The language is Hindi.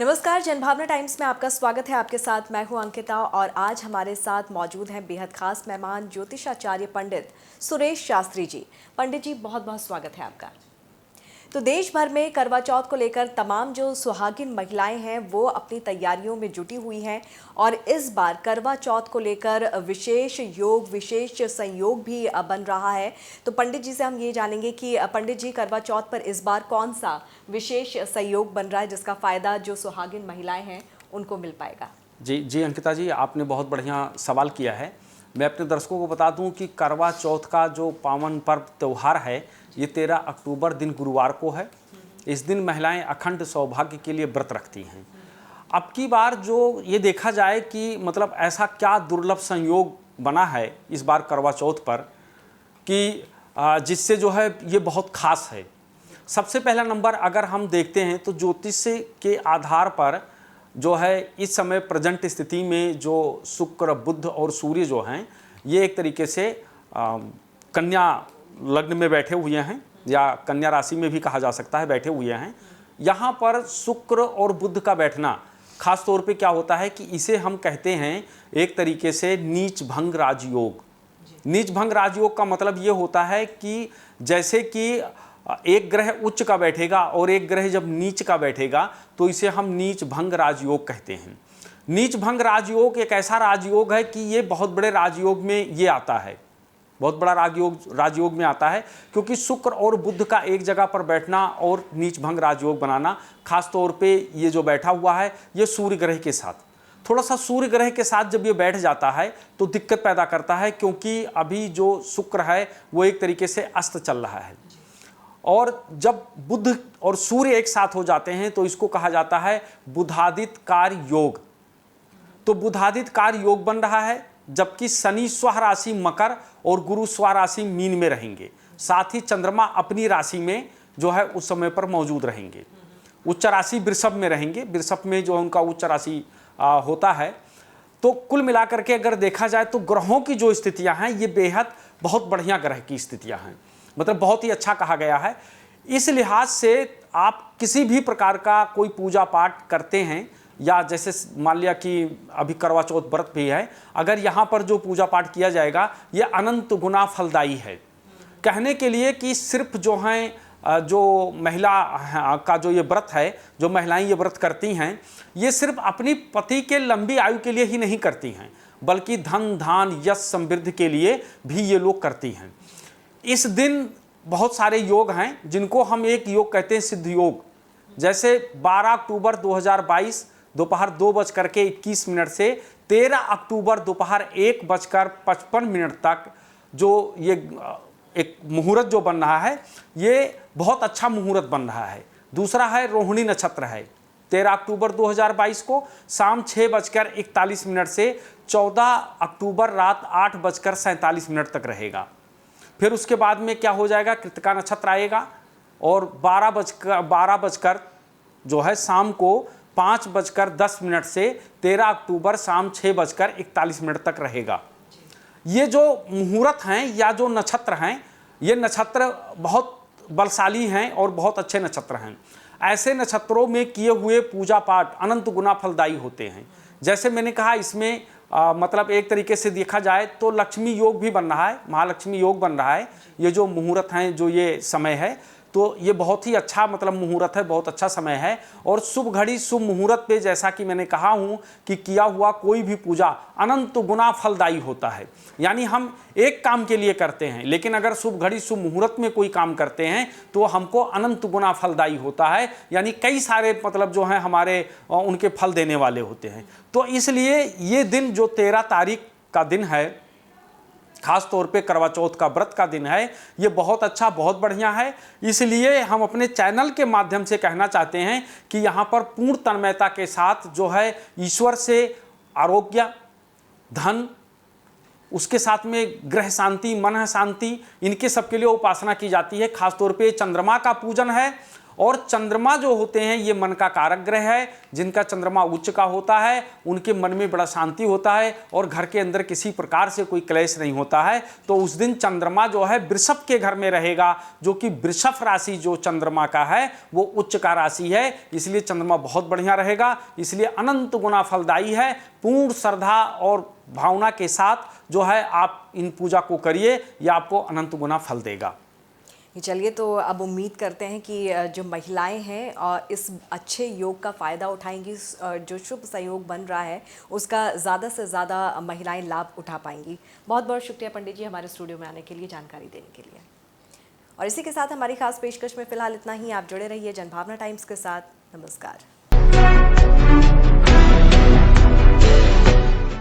नमस्कार, जनभावना टाइम्स में आपका स्वागत है। आपके साथ मैं हूं अंकिता और आज हमारे साथ मौजूद हैं बेहद खास मेहमान ज्योतिषाचार्य पंडित सुरेश शास्त्री जी। पंडित जी, बहुत बहुत स्वागत है आपका। तो देश भर में करवा चौथ को लेकर तमाम जो सुहागिन महिलाएं हैं वो अपनी तैयारियों में जुटी हुई हैं और इस बार करवा चौथ को लेकर विशेष योग, विशेष संयोग भी बन रहा है। तो पंडित जी से हम ये जानेंगे कि पंडित जी, करवा चौथ पर इस बार कौन सा विशेष संयोग बन रहा है जिसका फ़ायदा जो सुहागिन महिलाएं हैं उनको मिल पाएगा। जी अंकिता जी, आपने बहुत बढ़िया सवाल किया है। मैं अपने दर्शकों को बता दूं कि करवा चौथ का जो पावन पर्व त्यौहार है ये 13 अक्टूबर दिन गुरुवार को है। इस दिन महिलाएं अखंड सौभाग्य के लिए व्रत रखती हैं। अब की बार जो ये देखा जाए कि मतलब ऐसा क्या दुर्लभ संयोग बना है इस बार करवा चौथ पर कि जिससे जो है ये बहुत खास है। सबसे पहला नंबर अगर हम देखते हैं तो ज्योतिष के आधार पर जो है इस समय प्रेजेंट स्थिति में जो शुक्र, बुध और सूर्य जो हैं ये एक तरीके से कन्या लग्न में बैठे हुए हैं या कन्या राशि में भी कहा जा सकता है बैठे हुए हैं। यहाँ पर शुक्र और बुध का बैठना खास तौर पे क्या होता है कि इसे हम कहते हैं एक तरीके से नीच भंग राजयोग। नीच भंग राजयोग का मतलब ये होता है कि जैसे कि एक ग्रह उच्च का बैठेगा और एक ग्रह जब नीच का बैठेगा तो इसे हम नीच भंग राजयोग कहते हैं। नीच भंग राजयोग एक ऐसा राजयोग है कि ये बहुत बड़े राजयोग में ये आता है, बहुत बड़ा राजयोग में आता है, क्योंकि शुक्र और बुध का एक जगह पर बैठना और नीच भंग राजयोग बनाना, खास तौर पे ये जो बैठा हुआ है ये सूर्य ग्रह के साथ, थोड़ा सा सूर्य ग्रह के साथ जब ये बैठ जाता है तो दिक्कत पैदा करता है, क्योंकि अभी जो शुक्र है वो एक तरीके से अस्त चल रहा है और जब बुध और सूर्य एक साथ हो जाते हैं तो इसको कहा जाता है बुधादित्य कार्य योग। तो बुधादित्य कार्य योग बन रहा है, जबकि शनि स्वराशि मकर और गुरु स्वराशि मीन में रहेंगे। साथ ही चंद्रमा अपनी राशि में जो है उस समय पर मौजूद रहेंगे। उच्च राशि वृषभ में रहेंगे, वृषभ में जो उनका उच्च राशि होता है। तो कुल मिलाकर के अगर देखा जाए तो ग्रहों की जो स्थितियां हैं ये बेहद बहुत बढ़िया ग्रह की स्थितियां हैं, मतलब बहुत ही अच्छा कहा गया है। इस लिहाज से आप किसी भी प्रकार का कोई पूजा पाठ करते हैं या जैसे मान लिया कि अभी करवा चौथ व्रत भी है, अगर यहाँ पर जो पूजा पाठ किया जाएगा ये अनंत गुना फलदायी है। कहने के लिए कि सिर्फ जो हैं जो महिला का जो ये व्रत है, जो महिलाएं ये व्रत करती हैं ये सिर्फ अपनी पति के लंबी आयु के लिए ही नहीं करती हैं, बल्कि धन धान यश समृद्धि के लिए भी ये लोग करती हैं। इस दिन बहुत सारे योग हैं जिनको हम एक योग कहते हैं सिद्ध योग। जैसे 12 अक्टूबर 2022 दोपहर 2:21 से 13 अक्टूबर दोपहर 1:55 तक जो ये एक मुहूर्त जो बन रहा है ये बहुत अच्छा मुहूर्त बन रहा है। दूसरा है रोहिणी नक्षत्र है 13 अक्टूबर 2022 को शाम 6:41 से 14 अक्टूबर रात 8:47 तक रहेगा। फिर उसके बाद में क्या हो जाएगा, कृतिका नक्षत्र आएगा और 12 जो है शाम को 5:10 से 13 अक्टूबर शाम 6:41 तक रहेगा। ये जो मुहूर्त हैं या जो नक्षत्र हैं ये नक्षत्र बहुत बलशाली हैं और बहुत अच्छे नक्षत्र हैं। ऐसे नक्षत्रों में किए हुए पूजा पाठ अनंत गुना फलदायी होते हैं। जैसे मैंने कहा इसमें मतलब एक तरीके से देखा जाए तो लक्ष्मी योग भी बन रहा है, महालक्ष्मी योग बन रहा है। ये जो मुहूर्त हैं, जो ये समय है, तो ये बहुत ही अच्छा मतलब मुहूर्त है, बहुत अच्छा समय है। और शुभ घड़ी शुभ मुहूर्त पे जैसा कि मैंने कहा हूँ कि किया हुआ कोई भी पूजा अनंत गुना फलदायी होता है। यानी हम एक काम के लिए करते हैं, लेकिन अगर शुभ घड़ी शुभ मुहूर्त में कोई काम करते हैं तो हमको अनंत गुना फलदायी होता है। यानी कई सारे मतलब जो हैं हमारे उनके फल देने वाले होते हैं। तो इसलिए ये दिन जो 13 तारीख का दिन है, खास तौर पे करवा चौथ का व्रत का दिन है, ये बहुत अच्छा बहुत बढ़िया है। इसलिए हम अपने चैनल के माध्यम से कहना चाहते हैं कि यहाँ पर पूर्ण तन्मयता के साथ जो है ईश्वर से आरोग्य, धन, उसके साथ में ग्रह शांति, मन शांति, इनके सबके लिए उपासना की जाती है। खास तौर पे चंद्रमा का पूजन है और चंद्रमा जो होते हैं ये मन का कारक ग्रह है। जिनका चंद्रमा उच्च का होता है उनके मन में बड़ा शांति होता है और घर के अंदर किसी प्रकार से कोई क्लेश नहीं होता है। तो उस दिन चंद्रमा जो है वृषभ के घर में रहेगा, जो कि वृषभ राशि जो चंद्रमा का है वो उच्च का राशि है, इसलिए चंद्रमा बहुत बढ़िया रहेगा। इसलिए अनंत गुना फलदायी है। पूर्ण श्रद्धा और भावना के साथ जो है आप इन पूजा को करिए, यह आपको अनंत गुना फल देगा। चलिए, तो अब उम्मीद करते हैं कि जो महिलाएं हैं और इस अच्छे योग का फ़ायदा उठाएंगी, जो शुभ सहयोग बन रहा है उसका ज़्यादा से ज़्यादा महिलाएं लाभ उठा पाएंगी। बहुत बहुत शुक्रिया पंडित जी हमारे स्टूडियो में आने के लिए, जानकारी देने के लिए। और इसी के साथ हमारी खास पेशकश में फ़िलहाल इतना ही। आप जुड़े रहिए जनभावना टाइम्स के साथ। नमस्कार।